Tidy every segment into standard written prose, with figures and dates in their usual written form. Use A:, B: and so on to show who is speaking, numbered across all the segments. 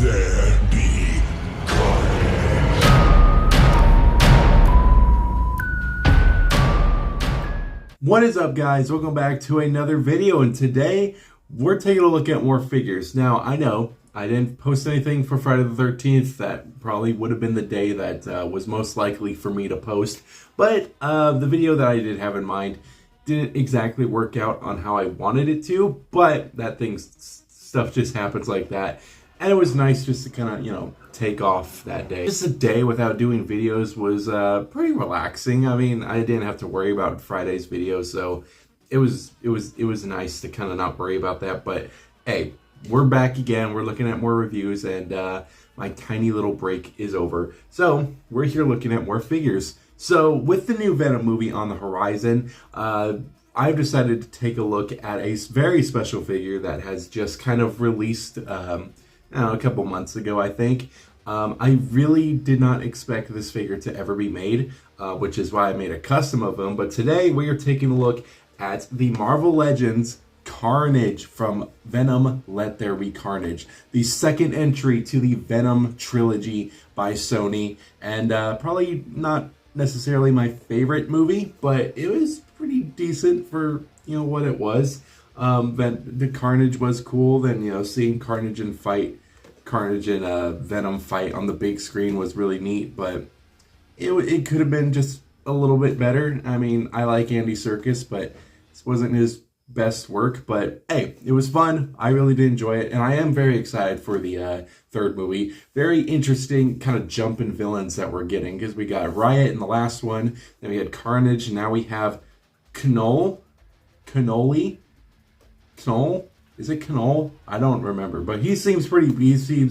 A: there be carnage.
B: What is up, guys? Welcome back to another video, and today we're taking a look at more figures. Now, I know I didn't post anything for Friday the 13th. That probably would have been the day that was most likely for me to post, but the video that I did have in mind didn't exactly work out on how I wanted it to, but that stuff just happens like that. And it was nice just to kind of, take off that day. Just a day without doing videos was pretty relaxing. I mean, I didn't have to worry about Friday's video, so it was nice to kind of not worry about that. But hey, we're back again. We're looking at more reviews, and my tiny little break is over. So we're here looking at more figures. So with the new Venom movie on the horizon, I've decided to take a look at a very special figure that has just kind of released a couple months ago, I think. I really did not expect this figure to ever be made, which is why I made a custom of him. But today we are taking a look at the Marvel Legends Carnage from Venom, Let There Be Carnage. The second entry to the Venom trilogy by Sony, and probably not necessarily my favorite movie, but it was pretty decent for what it was. The Carnage was cool. Then seeing Carnage and Venom fight on the big screen was really neat, but it could have been just a little bit better. I mean, I like Andy Serkis, but this wasn't his best work. But hey, it was fun. I really did enjoy it, and I am very excited for the third movie. Very interesting kind of jump in villains that we're getting, because we got Riot in the last one, then we had Carnage, and now we have Knoll. Is it Knoll? I don't remember, but he seems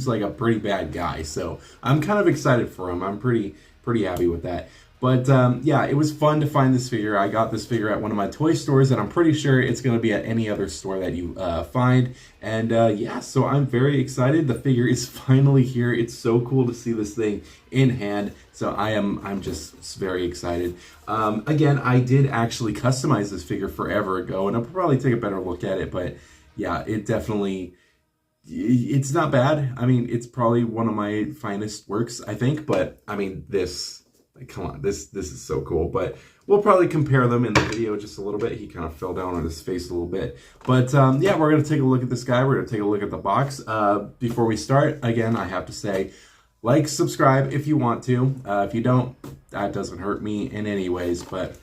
B: like a pretty bad guy, so I'm kind of excited for him. I'm pretty happy with that. But yeah, it was fun to find this figure. I got this figure at one of my toy stores, and I'm pretty sure it's going to be at any other store that you find. And yeah, so I'm very excited. The figure is finally here. It's so cool to see this thing in hand. So I'm just very excited. Again, I did actually customize this figure forever ago, and I'll probably take a better look at it. But yeah, it's not bad. I mean, it's probably one of my finest works, I think. But I mean, come on, this is so cool. But we'll probably compare them in the video just a little bit. He kind of fell down on his face a little bit. But yeah, we're going to take a look at this guy. We're going to take a look at the box. Before we start, again, I have to say, like, subscribe if you want to. If you don't, that doesn't hurt me in any ways. But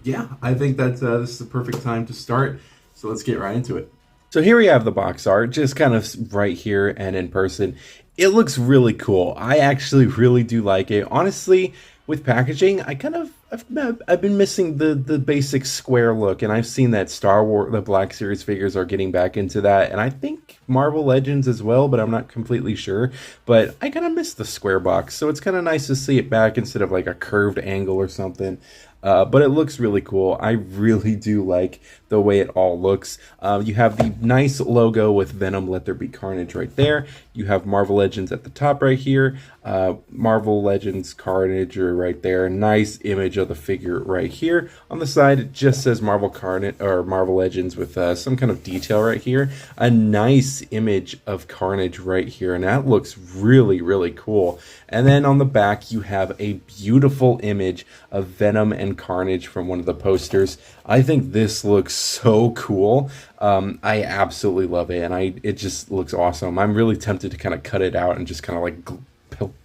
B: yeah, I think that this is the perfect time to start. So let's get right into it. So here we have the box art, just kind of right here and in person. It looks really cool. I actually really do like it. Honestly, with packaging, I've been missing the basic square look, and I've seen that Star Wars, the Black Series figures are getting back into that, and I think Marvel Legends as well, but I'm not completely sure. But I kind of miss the square box, so it's kind of nice to see it back instead of like a curved angle or something. But it looks really cool. I really do like the way it all looks. You have the nice logo with Venom, Let There Be Carnage right there. You have Marvel Legends at the top right here. Marvel Legends Carnage right there. Nice image of the figure right here. On the side, it just says Marvel Carnage or Marvel Legends with some kind of detail right here. A nice image of Carnage right here, and that looks really, really cool. And then on the back, you have a beautiful image of Venom and Carnage from one of the posters. I think this looks so cool. I absolutely love it, and it just looks awesome. I'm really tempted to kind of cut it out and just kind of like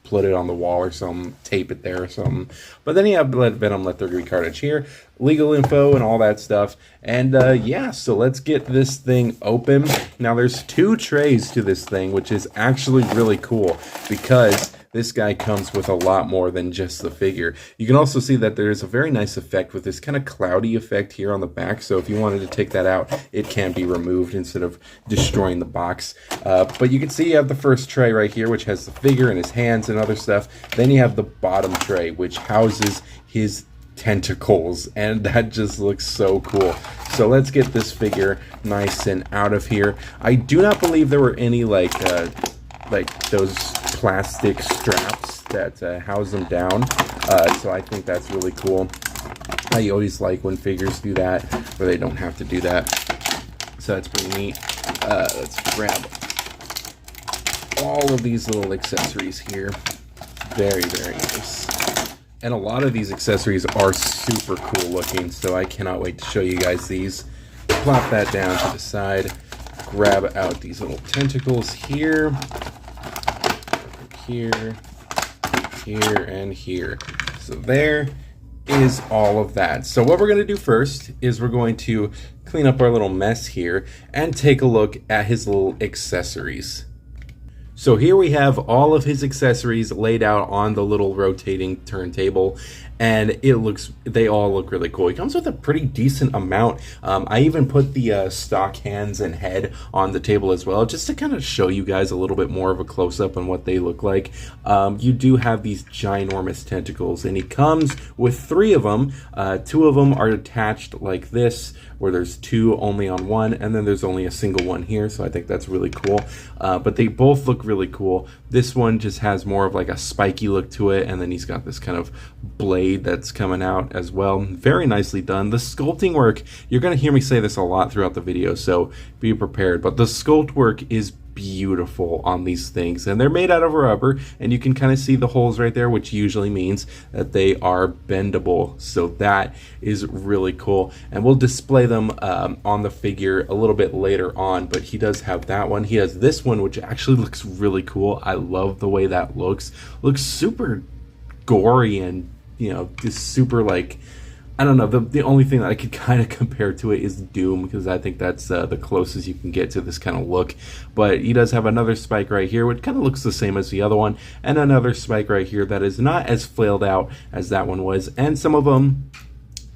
B: put it on the wall or something, tape it there or something. But then you have Venom, Let There Be Carnage here, legal info and all that stuff. And yeah, so let's get this thing open. Now there's 2 trays to this thing, which is actually really cool because this guy comes with a lot more than just the figure. You can also see that there's a very nice effect with this kind of cloudy effect here on the back. So if you wanted to take that out, it can be removed instead of destroying the box. But you can see you have the first tray right here, which has the figure and his hands and other stuff. Then you have the bottom tray, which houses his tentacles, and that just looks so cool. So let's get this figure nice and out of here. I do not believe there were any like those plastic straps that house them down, so I think that's really cool. I always like when figures do that, where they don't have to do that, so that's pretty neat. Let's grab all of these little accessories here. Very, very nice. And a lot of these accessories are super cool looking, so I cannot wait to show you guys these. Plop that down to the side. Grab out these little tentacles here. Here, here, and here. So there is all of that. So what we're going to do first is we're going to clean up our little mess here and take a look at his little accessories. So here we have all of his accessories laid out on the little rotating turntable, and they all look really cool. He comes with a pretty decent amount. I even put the stock hands and head on the table as well, just to kind of show you guys a little bit more of a close-up on what they look like. You do have these ginormous tentacles, and he comes with 3 of them. 2 of them are attached like this, where there's 2 only on one, and then there's only a single one here, so I think that's really cool. But they both look really cool. This one just has more of like a spiky look to it, and then he's got this kind of blade that's coming out as well. Very nicely done. The sculpting work, you're going to hear me say this a lot throughout the video, so be prepared, but the sculpt work is beautiful on these things, and they're made out of rubber, and you can kind of see the holes right there, which usually means that they are bendable, so that is really cool. And we'll display them on the figure a little bit later on, but he does have that one. He has this one, which actually looks really cool. I love the way that looks super gory, and you know, just super, like, I don't know, the only thing that I could kind of compare to it is Doom, because I think that's the closest you can get to this kind of look. But he does have another spike right here, which kind of looks the same as the other one, and another spike right here that is not as flailed out as that one was, and some of them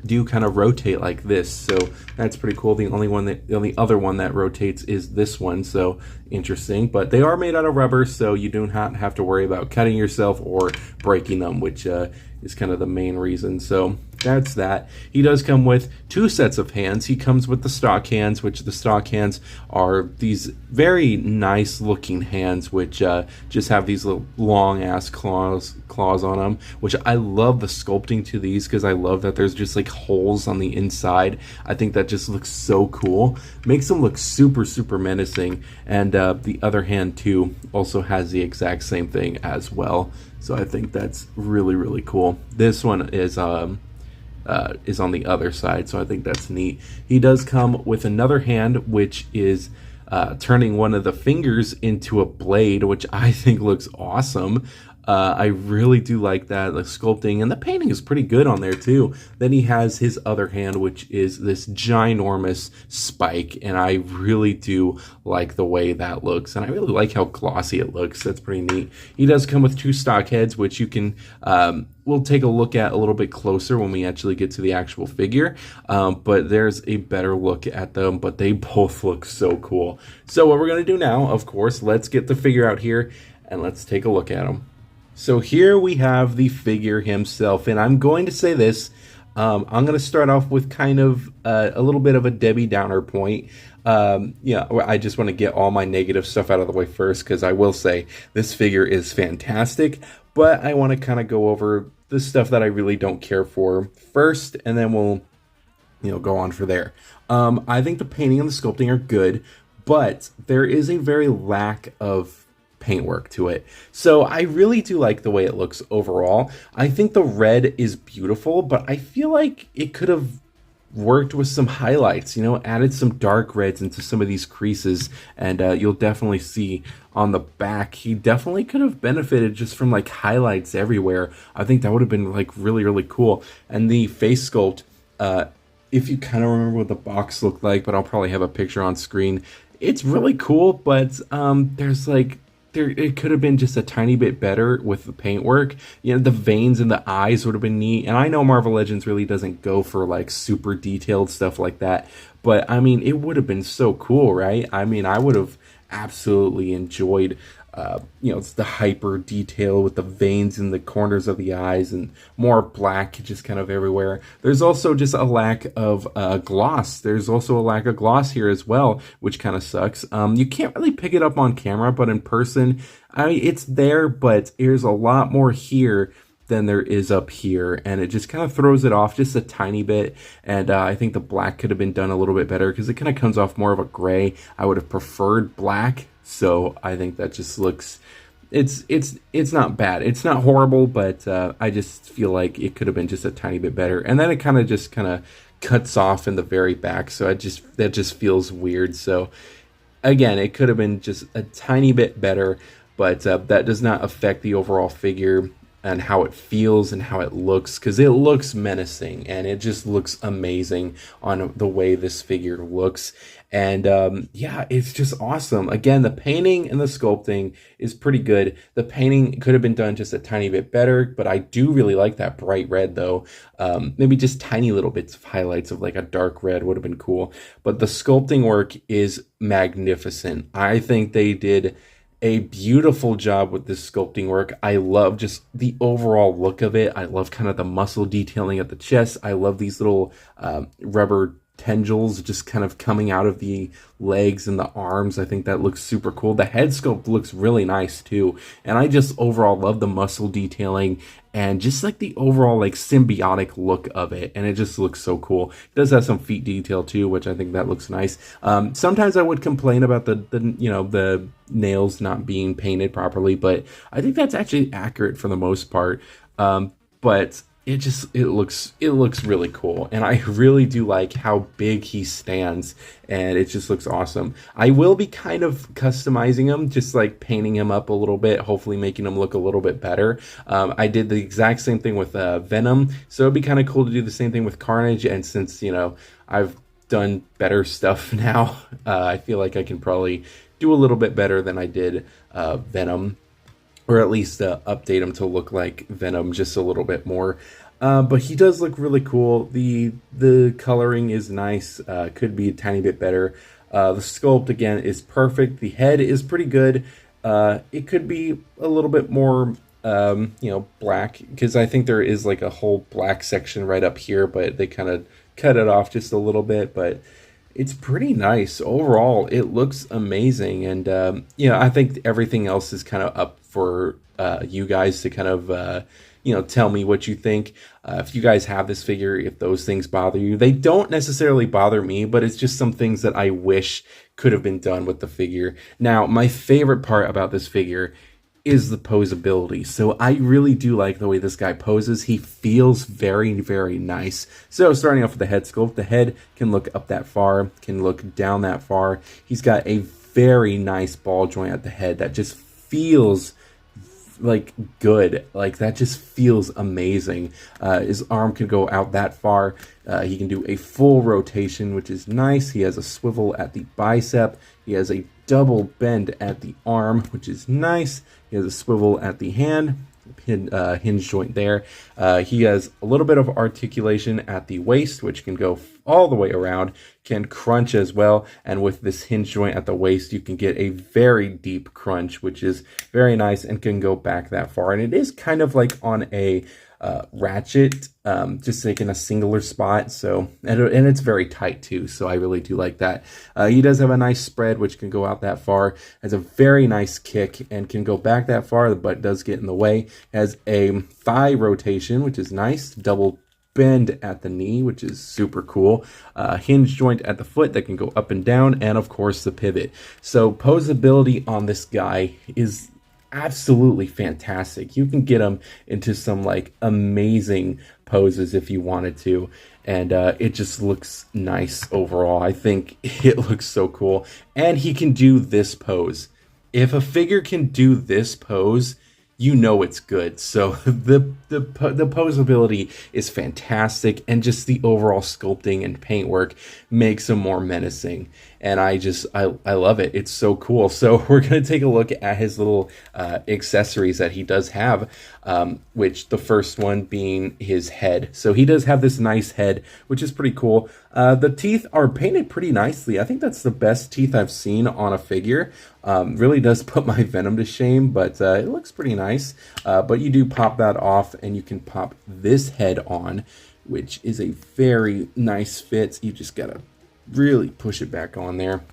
B: do kind of rotate like this, so that's pretty cool. The only other one that rotates is this one, so interesting. But they are made out of rubber, so you do not have to worry about cutting yourself or breaking them, which is kind of the main reason. So that's that. He does come with 2 sets of hands. He comes with the stock hands, which the stock hands are these very nice looking hands, which just have these little long ass claws on them, which I love the sculpting to these, because I love that there's just like holes on the inside. I think that just looks so cool. Makes them look super menacing. And the other hand too also has the exact same thing as well. So I think that's really cool. This one is on the other side, so I think that's neat. He does come with another hand, which is turning one of the fingers into a blade, which I think looks awesome. I really do like that. The sculpting and the painting is pretty good on there too. Then he has his other hand, which is this ginormous spike, and I really do like the way that looks, and I really like how glossy it looks. That's pretty neat. He does come with 2 stock heads, which you can we'll take a look at a little bit closer when we actually get to the actual figure, but there's a better look at them, but they both look so cool. So what we're going to do now, of course, let's get the figure out here and let's take a look at him. So here we have the figure himself, and I'm going to say this, I'm going to start off with kind of a little bit of a Debbie Downer point. Yeah, I just want to get all my negative stuff out of the way first, because I will say this figure is fantastic, but I want to kind of go over the stuff that I really don't care for first, and then we'll, go on for there. I think the painting and the sculpting are good, but there is a very lack of paintwork to it. So I really do like the way it looks overall. I think the red is beautiful, but I feel like it could have worked with some highlights, added some dark reds into some of these creases, and you'll definitely see on the back, he definitely could have benefited just from like highlights everywhere. I think that would have been like really cool. And the face sculpt, if you kind of remember what the box looked like, but I'll probably have a picture on screen, it's really cool, but it could have been just a tiny bit better with the paintwork. The veins in the eyes would have been neat. And I know Marvel Legends really doesn't go for like super detailed stuff like that, but I mean, it would have been so cool, right? I mean, I would have absolutely enjoyed it's the hyper detail with the veins in the corners of the eyes and more black just kind of everywhere. There's also just a lack of gloss. There's also a lack of gloss here as well, which kind of sucks. You can't really pick it up on camera, but in person, it's there, but there's a lot more here than there is up here, and it just kind of throws it off just a tiny bit. And I think the black could have been done a little bit better because it kind of comes off more of a gray. I would have preferred black, so I think that just looks, it's not bad. It's not horrible, but I just feel like it could have been just a tiny bit better. And then it kind of cuts off in the very back, so that just feels weird. So again, it could have been just a tiny bit better, but that does not affect the overall figure and how it feels and how it looks, because it looks menacing and it just looks amazing on the way this figure looks. And yeah, it's just awesome. Again, the painting and the sculpting is pretty good. The painting could have been done just a tiny bit better, but I do really like that bright red though. Maybe just tiny little bits of highlights of like a dark red would have been cool. But the sculpting work is magnificent. I think they did a beautiful job with this sculpting work. I love just the overall look of it. I love kind of the muscle detailing at the chest. I love these little rubber tendrils just kind of coming out of the legs and the arms. I think that looks super cool. The head sculpt looks really nice too. And I just overall love the muscle detailing and just like the overall like symbiotic look of it. And it just looks so cool. It does have some feet detail too, which I think that looks nice. Sometimes I would complain about the nails not being painted properly, but I think that's actually accurate for the most part. But it looks really cool, and I really do like how big he stands, and it just looks awesome. I will be kind of customizing him, just like painting him up a little bit, hopefully making him look a little bit better. I did the exact same thing with Venom, so it'd be kind of cool to do the same thing with Carnage. And since I've done better stuff now, I feel like I can probably do a little bit better than I did Venom, or at least update him to look like Venom just a little bit more. But he does look really cool. The coloring is nice. Could be a tiny bit better. The sculpt again is perfect. The head is pretty good. It could be a little bit more black, because I think there is like a whole black section right up here, but they kind of cut it off just a little bit. But it's pretty nice overall. It looks amazing, and I think everything else is kind of up for you guys to kind of tell me what you think. If you guys have this figure, if those things bother you. They don't necessarily bother me, but it's just some things that I wish could have been done with the figure. Now, my favorite part about this figure is the posability. So I really do like the way this guy poses. He feels very, very nice. So starting off with the head sculpt, the head can look up that far, can look down that far. He's got a very nice ball joint at the head that just feels like good. Like that just feels amazing. His arm can go out that far. He can do a full rotation, which is nice. He has a swivel at the bicep. He has a double bend at the arm, which is nice. He has a swivel at the hand, hinge joint there. He has a little bit of articulation at the waist, which can go all the way around, can crunch as well. And with this hinge joint at the waist, you can get a very deep crunch, which is very nice and can go back that far. And it is kind of like on a ratchet, just like in a singular spot. So, and it's very tight too. So I really do like that. He does have a nice spread, which can go out that far. Has a very nice kick and can go back that far. The butt does get in the way. Has a thigh rotation, which is nice. Double bend at the knee, which is super cool. Hinge joint at the foot that can go up and down. And of course the pivot. So posability on this guy is absolutely fantastic. You can get him into some like amazing poses if you wanted to, and it just looks nice overall. I think it looks so cool, and he can do this pose. If a figure can do this pose, you know it's good. So the posability is fantastic, and just the overall sculpting and paintwork makes him more menacing. And I love it. It's so cool. So we're going to take a look at his little accessories that he does have, which the first one being his head. So he does have this nice head, which is pretty cool. The teeth are painted pretty nicely. I think that's the best teeth I've seen on a figure. Really does put my Venom to shame, but it looks pretty nice. But you do pop that off, and you can pop this head on, which is a very nice fit. You just gotta really push it back on there,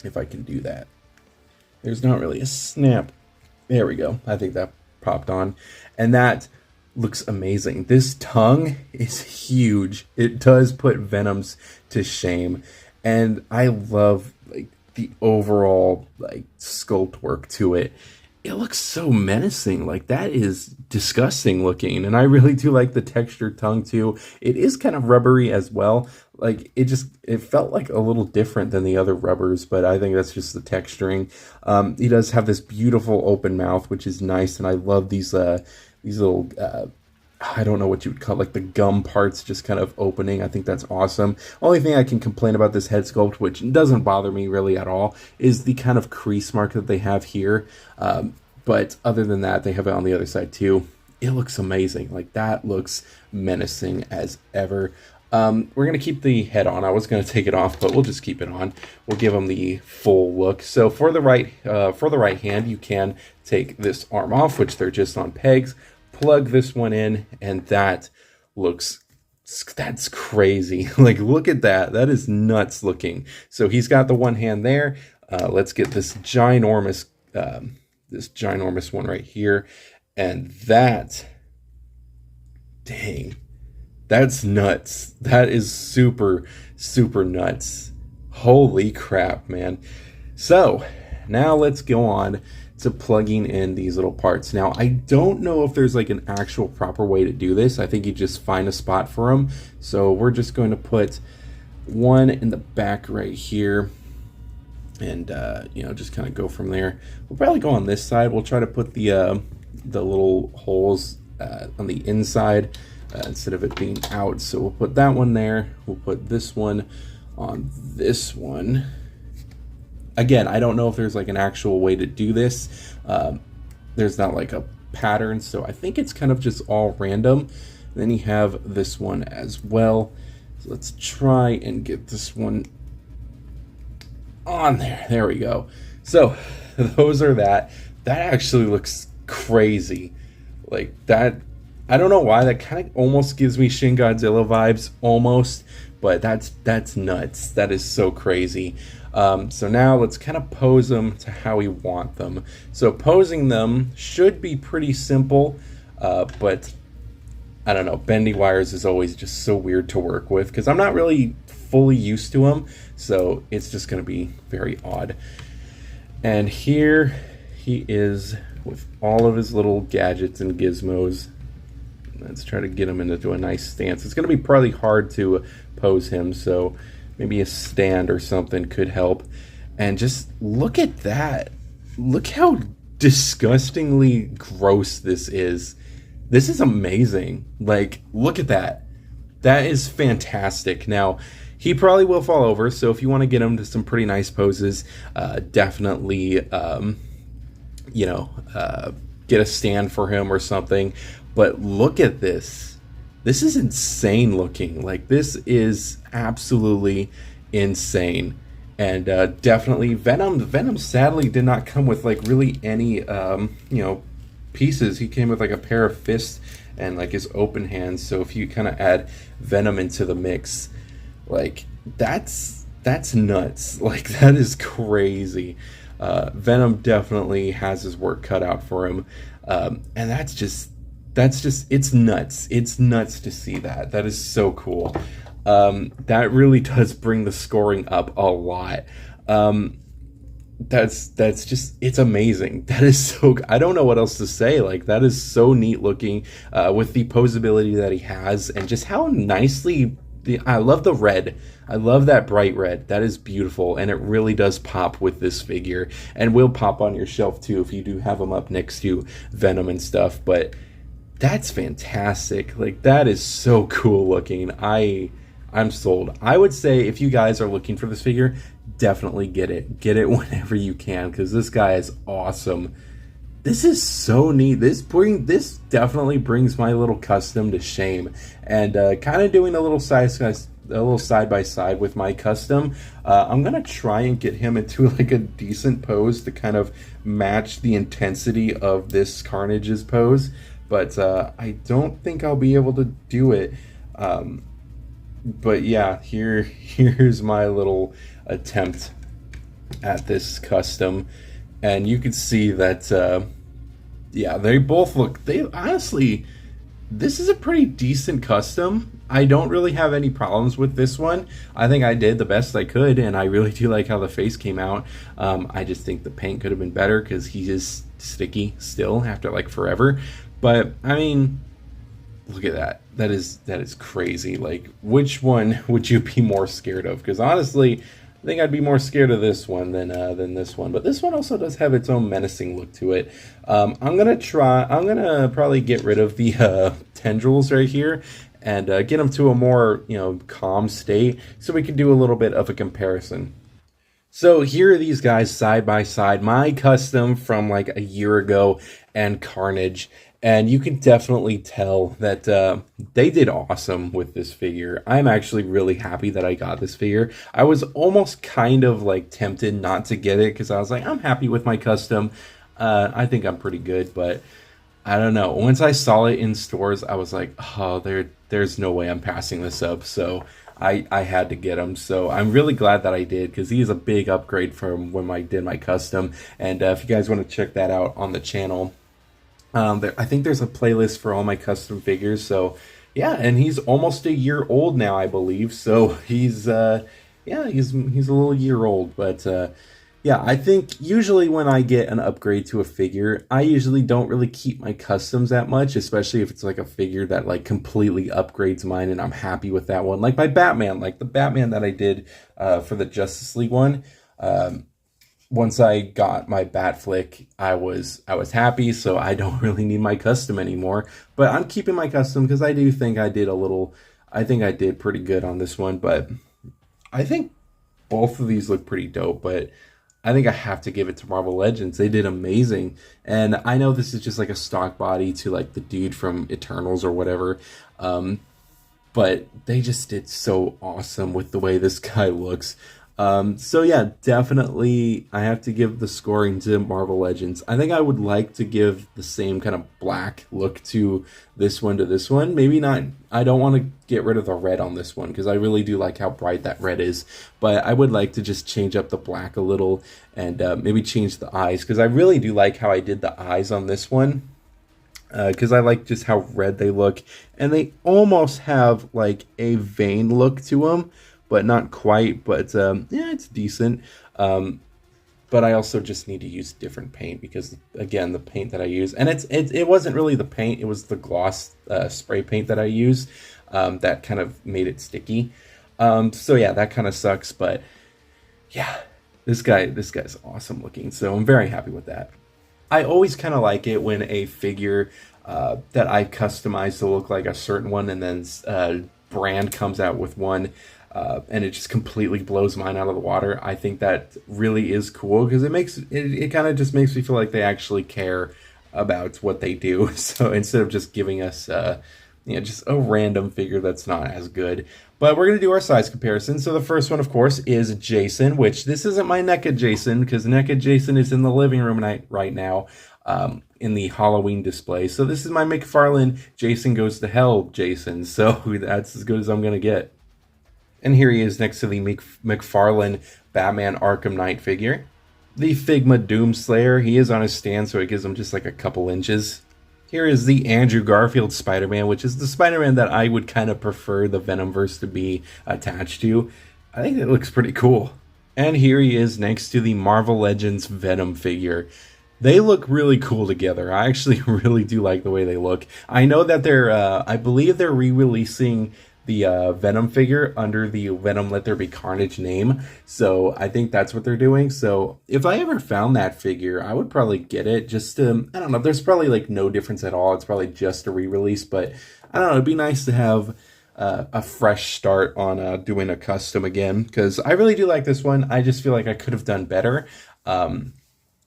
B: if I can do that. There's not really a snap. There we go. I think that popped on, and that looks amazing. This tongue is huge. It does put Venom's to shame. And I love like the overall like sculpt work to it. It looks so menacing. Like that is disgusting looking. And I really do like the textured tongue too. It is kind of rubbery as well. Like it felt like a little different than the other rubbers, but I think that's just the texturing. He does have this beautiful open mouth, which is nice. And I love these little, I don't know what you would call, like the gum parts just kind of opening. I think that's awesome. Only thing I can complain about this head sculpt, which doesn't bother me really at all, is the kind of crease mark that they have here. But other than that, they have it on the other side too. It looks amazing. Like that looks menacing as ever. We're going to keep the head on. I was going to take it off, but we'll just keep it on. We'll give him the full look. So for the right hand, you can take this arm off, which they're just on pegs, plug this one in, and that's crazy. Like, look at that. That is nuts looking. So he's got the one hand there. Let's get this ginormous one right here. And that, dang. That's nuts. That is super, super nuts. Holy crap, man. So now let's go on to plugging in these little parts. Now, I don't know if there's like an actual proper way to do this. I think you just find a spot for them. So we're just going to put one in the back right here. And, just kind of go from there. We'll probably go on this side. We'll try to put the little holes on the inside. Instead of it being out. So we'll put that one there. We'll put this one on this one. Again, I don't know if there's like an actual way to do this. There's not like a pattern, so I think it's kind of just all random. Then you have this one as well. So let's try and get this one on there. There we go. So those are that. That actually looks crazy. Like that. I don't know why, that kind of almost gives me Shin Godzilla vibes, almost, but that's nuts. That is so crazy. So now let's kind of pose them to how we want them. So posing them should be pretty simple, but I don't know, bendy wires is always just so weird to work with because I'm not really fully used to them, so it's just going to be very odd. And here he is with all of his little gadgets and gizmos. Let's try to get him into a nice stance. It's going to be probably hard to pose him, so maybe a stand or something could help. And just look at that. Look how disgustingly gross this is. This is amazing. Like, look at that. That is fantastic. Now, he probably will fall over, so if you want to get him to some pretty nice poses, definitely, get a stand for him or something. But look at this. This is insane looking. Like, this is absolutely insane. And definitely Venom sadly did not come with like really any pieces. He came with like a pair of fists and like his open hands. So if you kind of add Venom into the mix, like that's nuts. Like, that is crazy. Venom definitely has his work cut out for him. And that's just it's nuts. It's nuts to see that. That is so cool. That really does bring the scoring up a lot. That's just, it's amazing. That is so, I don't know what else to say. Like, that is so neat looking, with the posability that he has and just how nicely, I love the red. I love that bright red. That is beautiful. And it really does pop with this figure and will pop on your shelf too, if you do have them up next to Venom and stuff. But that's fantastic. Like, that is so cool looking. I'm sold. I would say if you guys are looking for this figure, definitely get it. Get it whenever you can, because this guy is awesome. This is so neat. This definitely brings my little custom to shame. And kind of doing a little side by side with my custom. I'm gonna try and get him into like a decent pose to kind of match the intensity of this Carnage's pose. But I don't think I'll be able to do it. But yeah, here's my little attempt at this custom, and you can see that they both look, they honestly this is a pretty decent custom. I don't really have any problems with this one. I think I did the best I could, and I really do like how the face came out. I just think the paint could have been better because he is sticky still after like forever. But I mean, look at that. That is crazy. Like, which one would you be more scared of? Because honestly, I think I'd be more scared of this one than this one. But this one also does have its own menacing look to it. I'm gonna probably get rid of the tendrils right here and get them to a more, calm state so we can do a little bit of a comparison. So here are these guys side by side, my custom from like a year ago and Carnage. And you can definitely tell that they did awesome with this figure. I'm actually really happy that I got this figure. I was almost kind of like tempted not to get it because I was like, I'm happy with my custom. I think I'm pretty good, but I don't know. Once I saw it in stores, I was like, oh, there's no way I'm passing this up. So I had to get him. So I'm really glad that I did because he is a big upgrade from when I did my custom. And if you guys want to check that out on the channel, I think there's a playlist for all my custom figures. So yeah, and he's almost a year old now, I believe. So he's a little year old, but yeah, I think usually when I get an upgrade to a figure, I usually don't really keep my customs that much, especially if it's like a figure that like completely upgrades mine and I'm happy with that one. Like my Batman, like the Batman that I did for the Justice League one. Once I got my Batflick, I was happy, so I don't really need my custom anymore. But I'm keeping my custom because I do think I did pretty good on this one. But I think both of these look pretty dope. But I think I have to give it to Marvel Legends. They did amazing. And I know this is just like a stock body to like the dude from Eternals or whatever. But they just did so awesome with the way this guy looks. So yeah, definitely I have to give the scoring to Marvel Legends. I think I would like to give the same kind of black look to this one. Maybe not, I don't want to get rid of the red on this one because I really do like how bright that red is, but I would like to just change up the black a little and maybe change the eyes because I really do like how I did the eyes on this one. Because I like just how red they look, and they almost have like a vein look to them, but not quite. But yeah, it's decent. But I also just need to use different paint because, again, the paint that I use, and it wasn't really the paint; it was the gloss spray paint that I used that kind of made it sticky. So yeah, that kind of sucks. But yeah, this guy's awesome looking, so I'm very happy with that. I always kind of like it when a figure that I customize to look like a certain one, and then brand comes out with one, and it just completely blows mine out of the water. I think that really is cool because it kind of just makes me feel like they actually care about what they do. So instead of just giving us just a random figure that's not as good. But we're going to do our size comparison. So the first one, of course, is Jason, which this isn't my NECA Jason because NECA Jason is in the living room right now in the Halloween display. So this is my McFarlane Jason Goes to Hell Jason. So that's as good as I'm going to get. And here he is next to the McFarlane Batman Arkham Knight figure. The Figma Doomslayer, he is on his stand, so it gives him just like a couple inches. Here is the Andrew Garfield Spider-Man, which is the Spider-Man that I would kind of prefer the Venomverse to be attached to. I think it looks pretty cool. And here he is next to the Marvel Legends Venom figure. They look really cool together. I actually really do like the way they look. I know that I believe they're re-releasing the Venom figure under the Venom Let There Be Carnage name. So I think that's what they're doing. So if I ever found that figure, I would probably get it just to, I don't know, there's probably like no difference at all. It's probably just a re-release, but I don't know, it'd be nice to have a fresh start on doing a custom again, because I really do like this one. I just feel like I could have done better.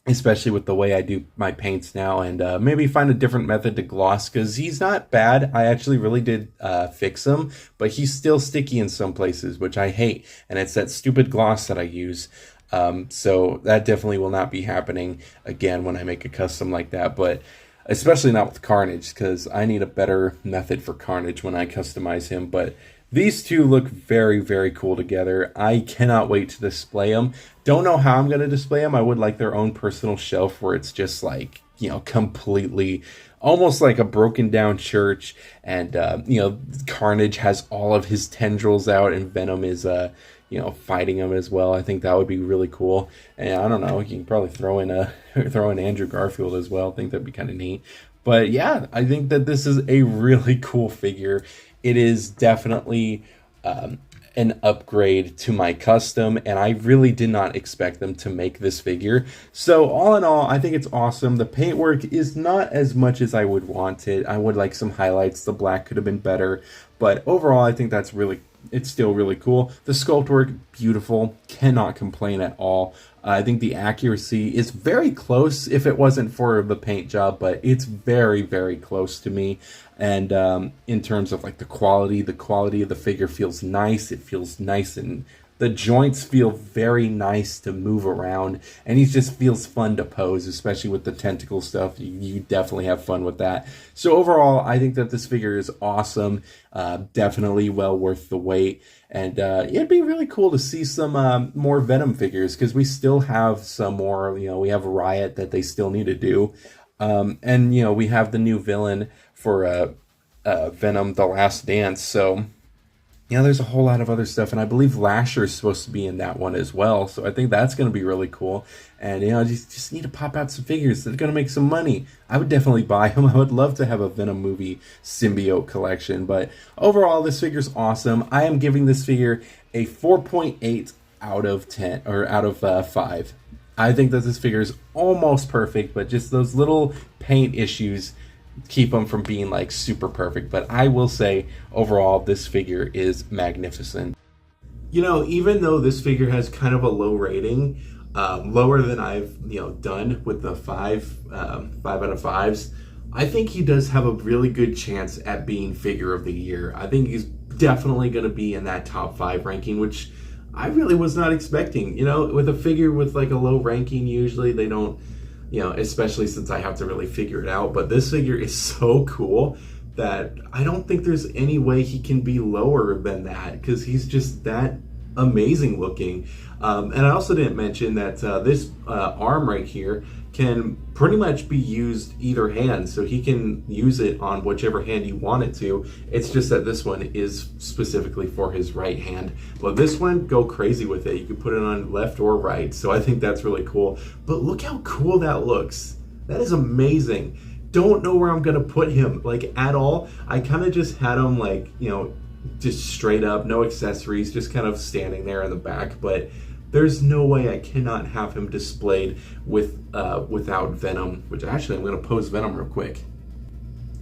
B: Especially with the way I do my paints now, and maybe find a different method to gloss, because he's not bad. I actually really did fix him, but he's still sticky in some places, which I hate, and it's that stupid gloss that I use. So that definitely will not be happening again when I make a custom like that, but especially not with Carnage, because I need a better method for Carnage when I customize him. But these two look very, very cool together. I cannot wait to display them. Don't know how I'm going to display them. I would like their own personal shelf where it's just like completely, almost like a broken down church. And Carnage has all of his tendrils out, and Venom is fighting him as well. I think that would be really cool. And I don't know, you can probably throw in throw in Andrew Garfield as well. I think that'd be kind of neat. But yeah, I think that this is a really cool figure. It is definitely an upgrade to my custom, and I really did not expect them to make this figure. So all in all, I think it's awesome. The paintwork is not as much as I would want it. I would like some highlights. The black could have been better, but overall, I think it's still really cool. The sculpt work, beautiful. Cannot complain at all. I think the accuracy is very close if it wasn't for the paint job, but it's very, very close to me. And in terms of like the quality of the figure feels nice. It feels nice, and the joints feel very nice to move around, and he just feels fun to pose, especially with the tentacle stuff. You definitely have fun with that. So overall, I think that this figure is awesome. Definitely well worth the wait. And it'd be really cool to see some more Venom figures, because we still have some more. We have Riot that they still need to do. And we have the new villain for Venom, The Last Dance. So there's a whole lot of other stuff, and I believe Lasher is supposed to be in that one as well. So I think that's going to be really cool. And just need to pop out some figures that are going to make some money. I would definitely buy them. I would love to have a Venom movie symbiote collection. But overall, this figure's awesome. I am giving this figure a 4.8 out of 10, or out of 5. I think that this figure is almost perfect, but just those little paint issues keep them from being like super perfect. But I will say overall, this figure is magnificent. Even though this figure has kind of a low rating, lower than I've done with the 5 out of 5s, I think he does have a really good chance at being figure of the year. I think he's definitely going to be in that top 5 ranking, which I really was not expecting. With a figure with like a low ranking, usually they don't, especially since I have to really figure it out. But this figure is so cool that I don't think there's any way he can be lower than that, because he's just that amazing looking. And I also didn't mention that this arm right here can pretty much be used either hand, so he can use it on whichever hand you want it to. It's just that this one is specifically for his right hand, but this one, go crazy with it. You can put it on left or right, so I think that's really cool. But look how cool that looks. That is amazing. Don't know where I'm gonna put him like at all. I kind of just had him like just straight up, no accessories, just kind of standing there in the back. But there's no way I cannot have him displayed without Venom, which actually I'm going to pose Venom real quick.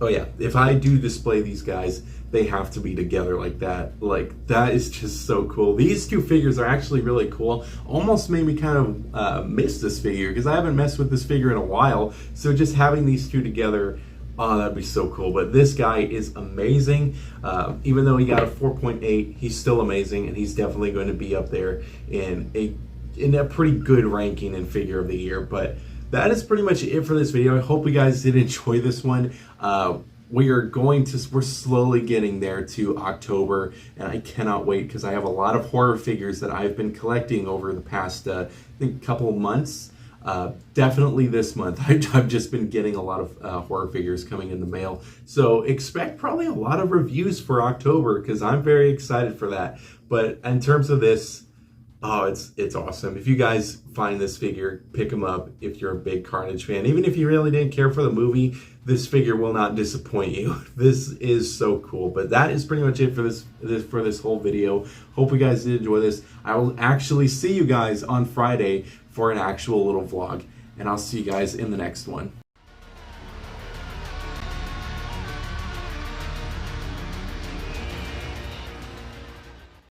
B: Oh yeah, if I do display these guys, they have to be together like that. Like, that is just so cool. These two figures are actually really cool. Almost made me kind of miss this figure, because I haven't messed with this figure in a while. So just having these two together, oh, that'd be so cool. But this guy is amazing. Even though he got a 4.8, he's still amazing, and he's definitely going to be up there in a pretty good ranking in figure of the year. But that is pretty much it for this video. I hope you guys did enjoy this one. We're slowly getting there to October, and I cannot wait, because I have a lot of horror figures that I've been collecting over the past I think couple of months. Definitely this month, I've just been getting a lot of horror figures coming in the mail. So expect probably a lot of reviews for October, because I'm very excited for that. But in terms of this, oh, it's awesome. If you guys find this figure, pick him up if you're a big Carnage fan. Even if you really didn't care for the movie, this figure will not disappoint you. This is so cool. But that is pretty much it for this whole video. Hope you guys did enjoy this. I will actually see you guys on Friday for an actual little vlog, and I'll see you guys in the next one.